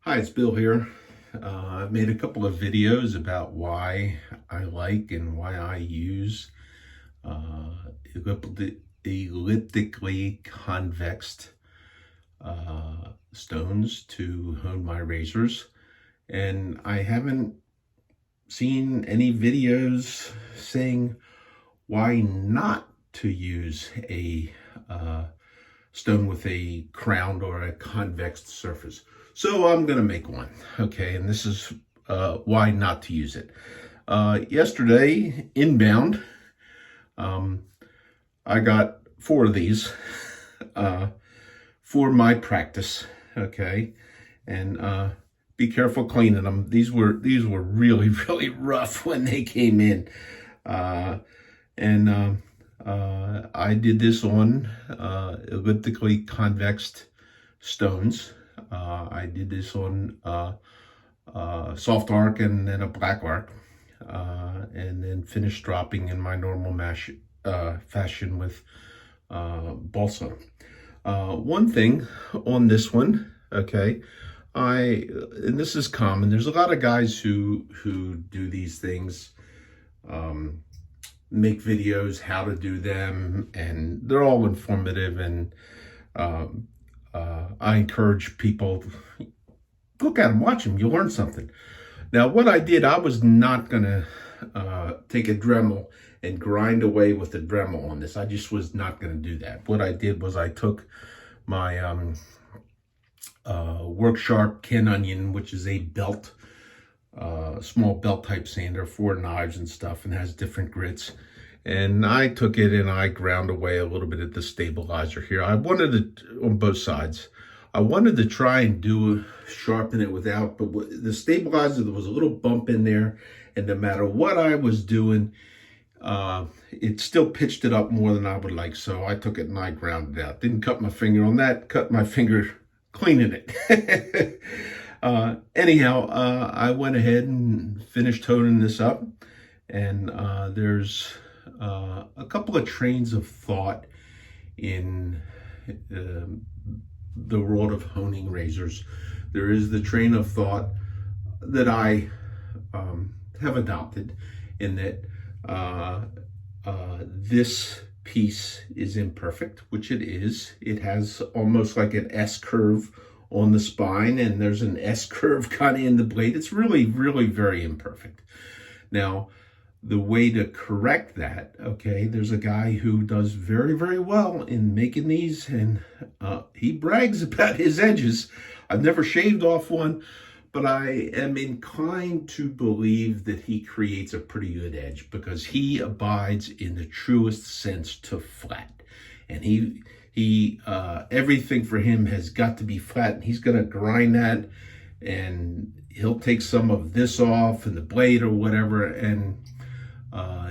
Hi, it's Bill here. I've made a couple of videos about why I like and why I use uh, elliptically convexed stones to hone my razors. And I haven't seen any videos saying why not to use a stone with a crowned or a convex surface. So I'm going to make one, okay? And this is why not to use it. Yesterday, inbound, I got 4 of these for my practice, okay? And be careful cleaning them. These were really, really rough when they came in. I did this on elliptically convexed stones. I did this on soft arc and then a black arc, and then finished dropping in my normal fashion with balsa. One thing on this one, okay, and this is common. There's a lot of guys who do these things. Make videos how to do them, and they're all informative, and I encourage people, look at them, watch them, you'll learn something. Now what I did, I was not gonna take a Dremel and grind away with the Dremel on this. I just was not gonna do that. What I did was I took my Work Sharp Ken Onion, which is a belt, small belt type sander for knives and stuff, and has different grits. And I took it and I ground away a little bit at the stabilizer here. I wanted to, on both sides, I wanted to try and sharpen it without, but the stabilizer, there was a little bump in there, and no matter what I was doing, it still pitched it up more than I would like. So I took it and I ground it out. Didn't cut my finger on that, cut my finger cleaning it. Anyhow, I went ahead and finished toning this up, and there's a couple of trains of thought in the world of honing razors. There is the train of thought that I have adopted, in that this piece is imperfect, which it is. It has almost like an S curve on the spine, and there's an S curve kind of in the blade. It's really, really very imperfect. Now, the way to correct that, okay, there's a guy who does very, very well in making these, and he brags about his edges. I've never shaved off one, but I am inclined to believe that he creates a pretty good edge, because he abides in the truest sense to flat. And he everything for him has got to be flat, and he's going to grind that, and he'll take some of this off and the blade or whatever, and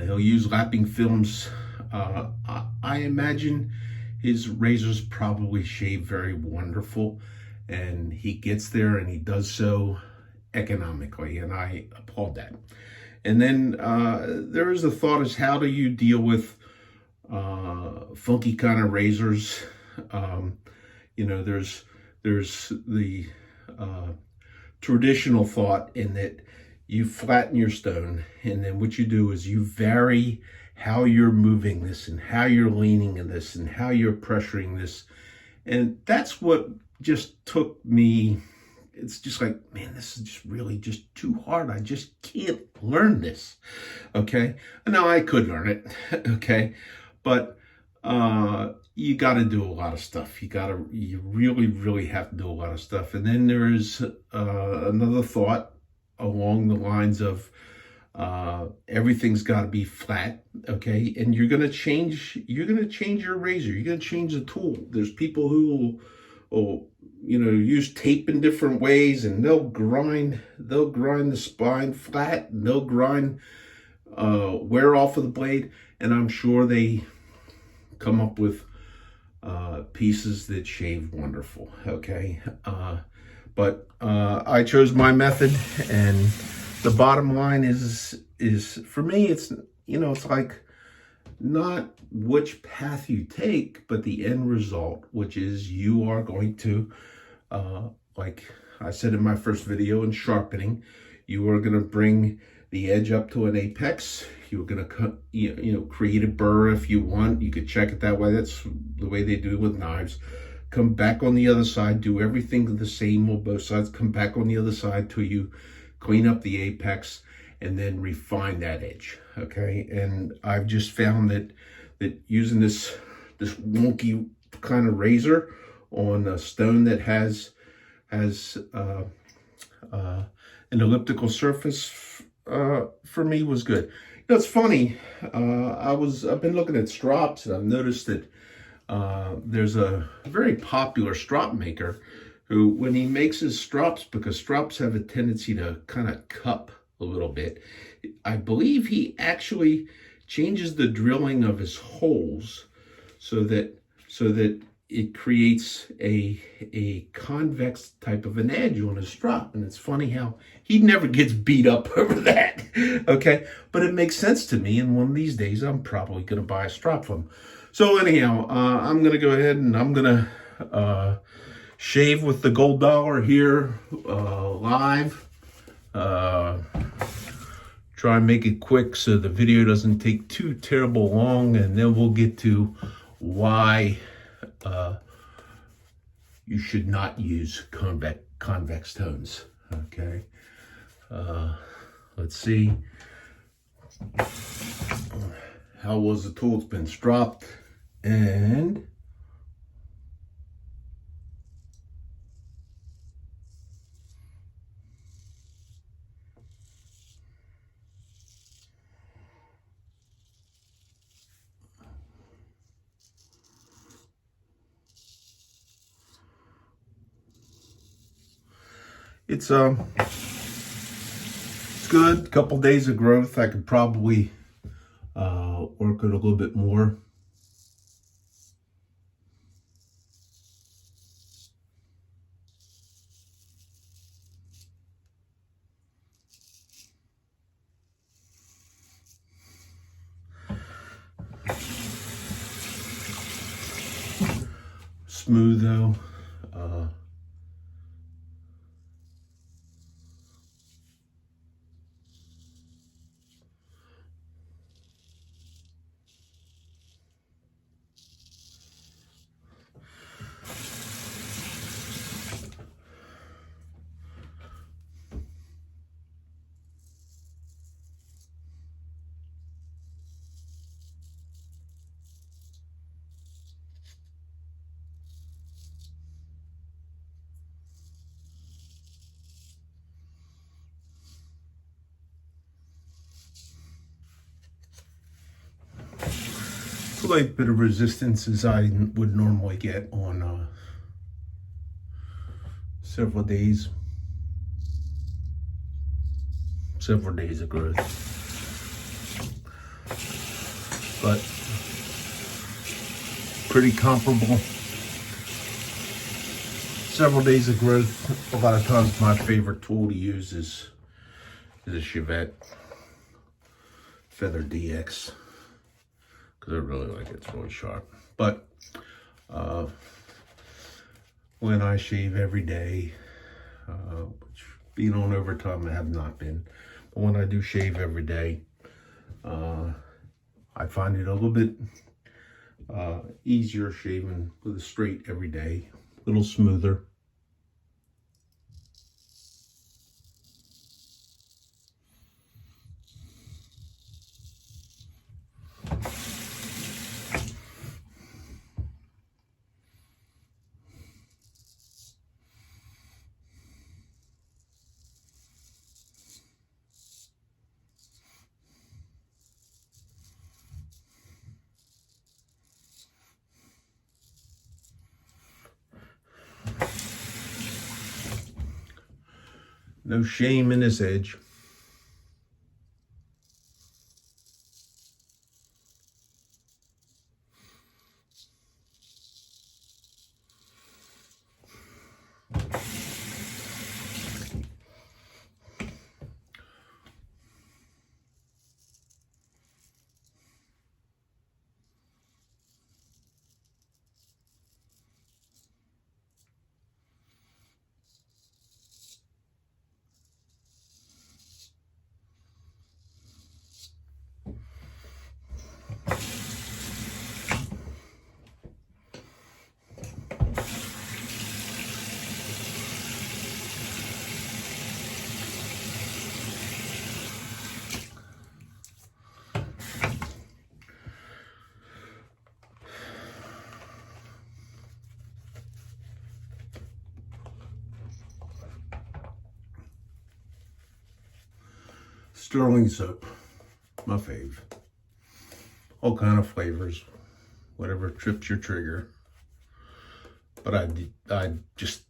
he'll use lapping films. I imagine his razors probably shave very wonderful, and he gets there and he does so economically, and I applaud that. And then there is a thought, is how do you deal with funky kind of razors? There's the traditional thought in that you flatten your stone, and then what you do is you vary how you're moving this and how you're leaning in this and how you're pressuring this. And that's what just took me. It's just like, man, this is just really just too hard. I just can't learn this. Okay. Now I could learn it. Okay. But you got to do a lot of stuff. You really, really have to do a lot of stuff. And then there is another thought along the lines of everything's got to be flat, okay? And you're gonna change your razor. You're gonna change the tool. There's people who will use tape in different ways, and they'll grind the spine flat, and they'll grind wear off of the blade, and I'm sure they come up with pieces that shave wonderful, okay? But I chose my method, and the bottom line is for me, it's like not which path you take, but the end result, which is you are going to like I said in my first video in sharpening, you are going to bring the edge up to an apex. You're going to cut, create a burr if you want. You could check it that way. That's the way they do it with knives. Come back on the other side, do everything the same on both sides. Come back on the other side till you clean up the apex, and then refine that edge. Okay, and I've just found that using this wonky kind of razor on a stone that has an elliptical surface for me was good. It's funny. I've been looking at strops, and I've noticed that there's a very popular strop maker who, when he makes his strops, because strops have a tendency to kind of cup a little bit, I believe he actually changes the drilling of his holes so that it creates a convex type of an edge on his strop. And it's funny how he never gets beat up over that. Okay, but it makes sense to me, and one of these days I'm probably going to buy a strop from him. So anyhow, I'm going to go ahead and I'm going to shave with the gold dollar here live. Try and make it quick so the video doesn't take too terrible long, and then we'll get to why you should not use convex tones. Okay, let's see. How was the tool? It's been stropped, and it's good. A couple days of growth. I could probably work it a little bit more. Smooth though. Slight bit of resistance as I would normally get on several days of growth, but pretty comparable. Several days of growth. A lot of times my favorite tool to use is a Chevette Feather DX, because I really like it. It's really sharp. But when I shave every day, which being on overtime I have not been, but when I do shave every day, I find it a little bit easier shaving with a straight every day, a little smoother. No shame in this edge. Sterling soap, my fave. All kind of flavors, whatever trips your trigger. But I just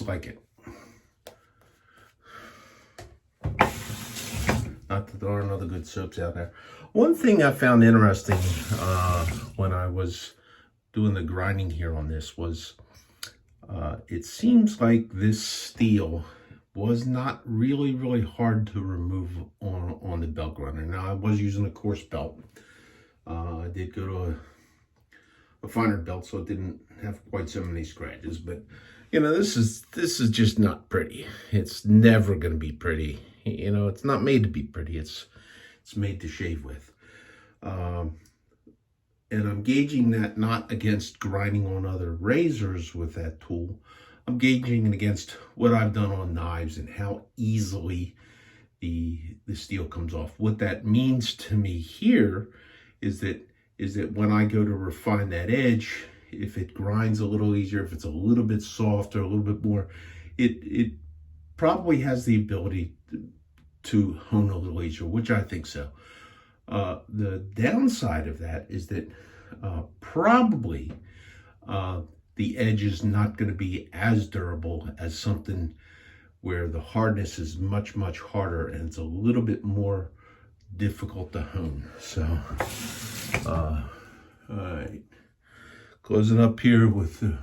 like it. Not that there aren't other good soaps out there. One thing I found interesting when I was doing the grinding here on this was it seems like this steel was not really hard to remove on the belt grinder. Now I was using a coarse belt. I did go to a finer belt, so it didn't have quite so many scratches. But you know, this is just not pretty. It's never going to be pretty. You know, it's not made to be pretty. It's made to shave with. And I'm gauging that not against grinding on other razors with that tool. I'm gauging it against what I've done on knives and how easily the steel comes off. What that means to me here is that when I go to refine that edge, if it grinds a little easier, if it's a little bit softer, a little bit more, it probably has the ability to hone a little easier, which I think so. The downside of that is that probably the edge is not going to be as durable as something where the hardness is much harder and it's a little bit more difficult to hone. So, all right, closing up here with the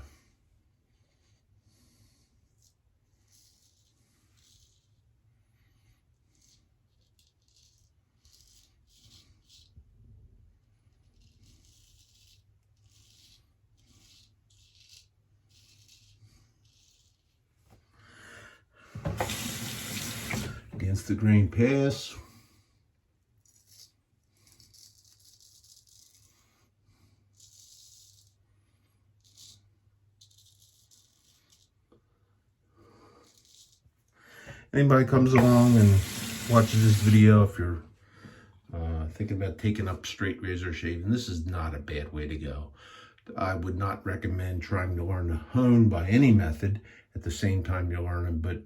against the grain pass. Anybody comes along and watches this video, if you're thinking about taking up straight razor shaving, this is not a bad way to go. I would not recommend trying to learn to hone by any method at the same time you're learning, but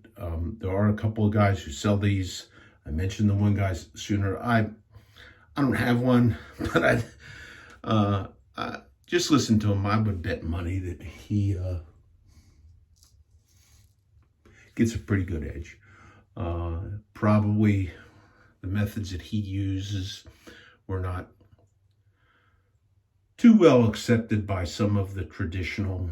there are a couple of guys who sell these. I mentioned the one guy sooner. I don't have one, but I just listen to him. I would bet money that he gets a pretty good edge. Probably the methods that he uses were not too well accepted by some of the traditional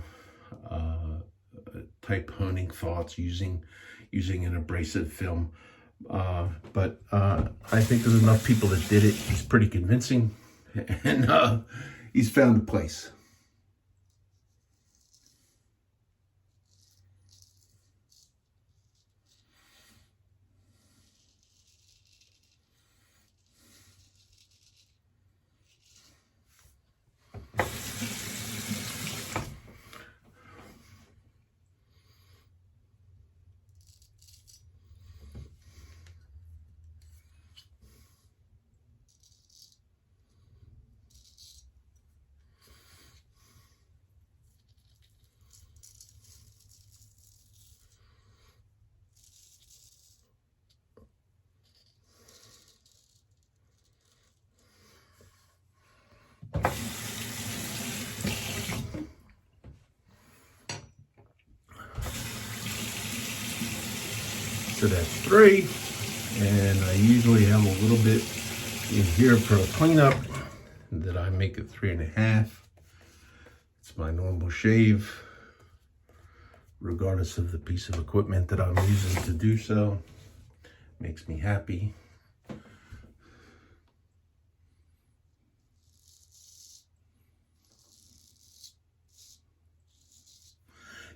type honing thoughts using an abrasive film. But I think there's enough people that did it. He's pretty convincing, and he's found a place. So that's 3, and I usually have a little bit in here for a cleanup that I make it 3.5. It's my normal shave, regardless of the piece of equipment that I'm using to do so. Makes me happy.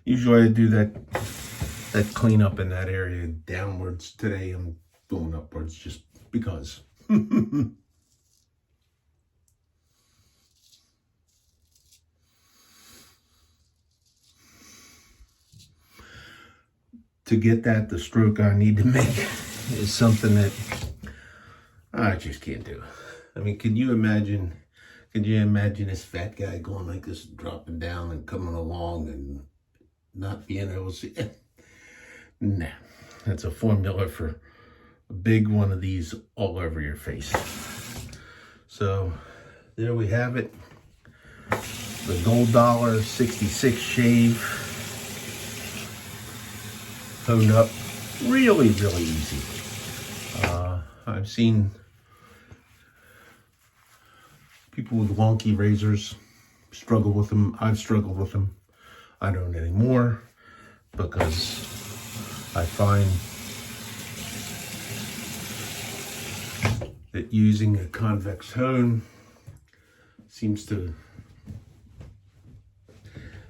Usually I do that cleanup in that area downwards. Today I'm going upwards just because. To get the stroke I need to make is something that I just can't do. I mean, can you imagine this fat guy going like this, dropping down and coming along and not being able to see? Nah, that's a formula for a big one of these all over your face. So there we have it. The Gold Dollar 66 shave. Honed up. Really, really easy. I've seen people with wonky razors struggle with them. I've struggled with them. I don't anymore because I find that using a convex hone seems to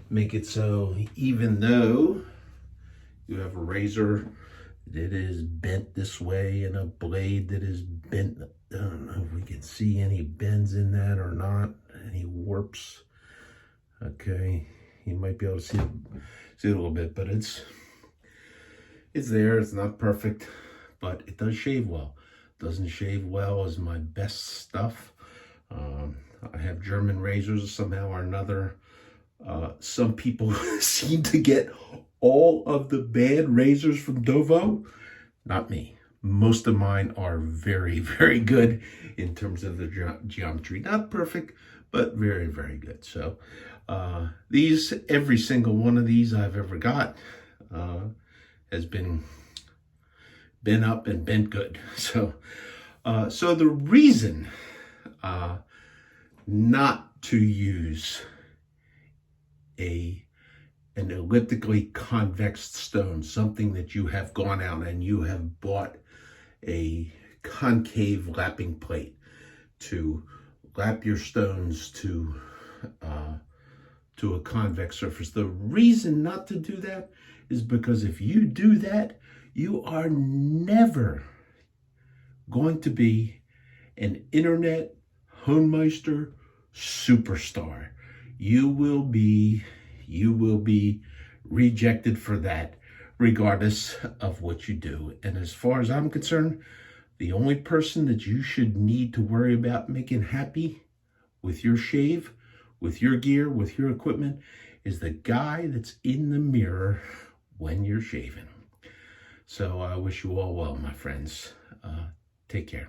make it so even though you have a razor that is bent this way and a blade that is bent, I don't know if we can see any bends in that or not, any warps. Okay, you might be able to see it a little bit, but it's there. It's not perfect, but it does shave well. Doesn't shave well as my best stuff. I have German razors somehow or another. Some people seem to get all of the bad razors from Dovo. Not me. Most of mine are very, very good in terms of the geometry. Not perfect, but very, very good. So every single one of these I've ever got has been up and been good. So the reason not to use an elliptically convexed stone, something that you have gone out and you have bought a concave lapping plate to lap your stones to a convex surface. The reason not to do that is because if you do that, you are never going to be an internet Honemeister superstar. You will be rejected for that, regardless of what you do. And as far as I'm concerned, the only person that you should need to worry about making happy with your shave, with your gear, with your equipment, is the guy that's in the mirror when you're shaving. So I wish you all well, my friends. Take care.